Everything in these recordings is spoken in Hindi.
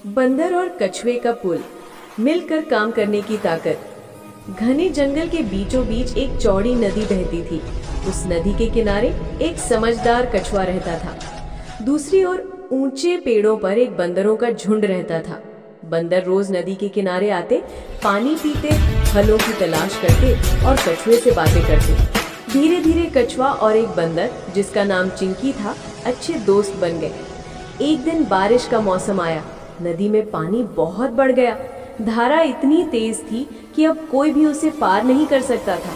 बंदर और कछुए का पुल, मिलकर काम करने की ताकत। घने जंगल के बीचों बीच एक चौड़ी नदी बहती थी। उस नदी के किनारे एक समझदार कछुआ रहता था। दूसरी ओर ऊंचे पेड़ों पर एक बंदरों का झुंड रहता था। बंदर रोज नदी के किनारे आते, पानी पीते, फलों की तलाश करते और कछुए से बातें करते। धीरे धीरे कछुआ और एक बंदर, जिसका नाम चिंकी था, अच्छे दोस्त बन गए। एक दिन बारिश का मौसम आया। नदी में पानी बहुत बढ़ गया। धारा इतनी तेज थी कि अब कोई भी उसे पार नहीं कर सकता था।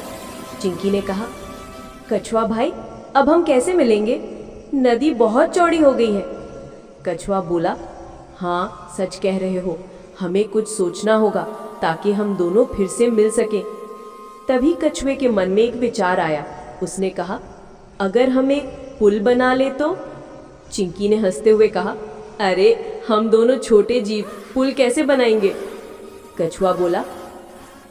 चिंकी ने कहा, कछुआ भाई, अब हम कैसे मिलेंगे? नदी बहुत चौड़ी हो गई है। कछुआ बोला, हाँ, सच कह रहे हो, हमें कुछ सोचना होगा ताकि हम दोनों फिर से मिल सकें। तभी कछुए के मन में एक विचार आया। उसने कहा, अगर हम एक पुल बना ले तो? चिंकी ने हंसते हुए कहा, अरे, हम दोनों छोटे जीव पुल कैसे बनाएंगे? कछुआ बोला,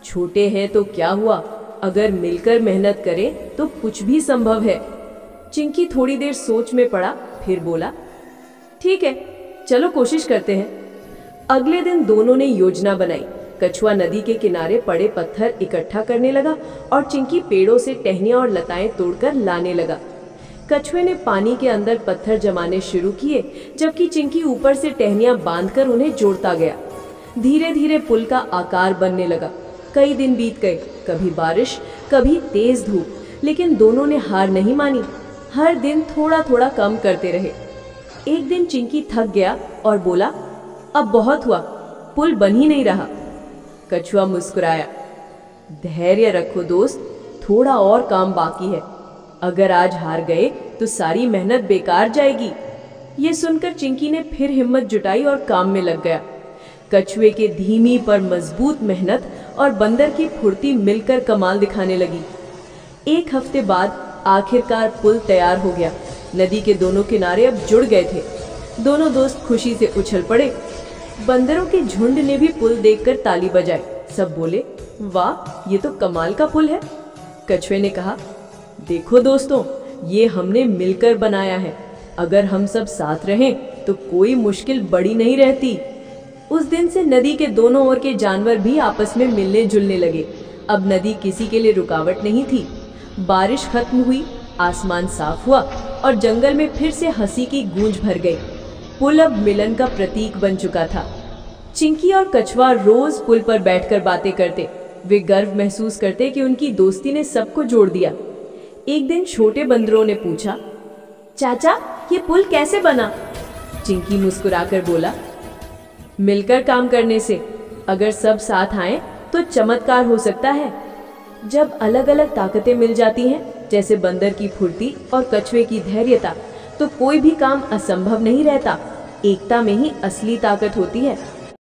छोटे हैं तो क्या हुआ, अगर मिलकर मेहनत करें तो कुछ भी संभव है। चिंकी थोड़ी देर सोच में पड़ा, फिर बोला, ठीक है, चलो कोशिश करते हैं। अगले दिन दोनों ने योजना बनाई। कछुआ नदी के किनारे पड़े पत्थर इकट्ठा करने लगा और चिंकी पेड़ों से टहनियां और लताएं तोड़कर लाने लगा। कछुए ने पानी के अंदर पत्थर जमाने शुरू किए, जबकि चिंकी ऊपर से टहनियां बांधकर उन्हें जोड़ता गया। धीरे धीरे पुल का आकार बनने लगा। कई दिन बीत गए, कभी बारिश, कभी तेज धूप, लेकिन दोनों ने हार नहीं मानी। हर दिन थोड़ा थोड़ा कम करते रहे। एक दिन चिंकी थक गया और बोला, अब बहुत हुआ, पुल बन ही नहीं रहा। कछुआ मुस्कुराया, धैर्य रखो दोस्त, थोड़ा और काम बाकी है। अगर आज हार गए तो सारी मेहनत बेकार जाएगी। ये सुनकर चिंकी ने फिर हिम्मत जुटाई और काम में लग गया। कछुए के धीमी पर मजबूत मेहनत और बंदर की फुर्ती मिलकर कमाल दिखाने लगी। एक हफ्ते बाद आखिरकार पुल तैयार हो गया। नदी के दोनों किनारे अब जुड़ गए थे। दोनों दोस्त खुशी से उछल पड़े। बंदरों के झुंड ने भी पुल देखकर ताली बजाई। सब बोले, वाह, ये तो कमाल का पुल है। कछुए ने कहा, देखो दोस्तों, ये हमने मिलकर बनाया है। अगर हम सब साथ रहें तो कोई मुश्किल बड़ी नहीं रहती। उस दिन से नदी के दोनों ओर के जानवर भी आपस में मिलने जुलने लगे। अब नदी किसी के लिए रुकावट नहीं थी। बारिश खत्म हुई, आसमान साफ हुआ और जंगल में फिर से हंसी की गूंज भर गई। पुल अब मिलन का प्रतीक बन चुका था। चिंकी और कछुआ रोज पुल पर बैठकर बातें करते। वे गर्व महसूस करते कि उनकी दोस्ती ने सबको जोड़ दिया। एक दिन छोटे बंदरों ने पूछा, चाचा, ये पुल कैसे बना? चिंकी मुस्कुराकर बोला, मिलकर काम करने से। अगर सब साथ आए तो चमत्कार हो सकता है। जब अलग अलग ताकतें मिल जाती हैं, जैसे बंदर की फुर्ती और कछुए की धैर्यता, तो कोई भी काम असंभव नहीं रहता। एकता में ही असली ताकत होती है।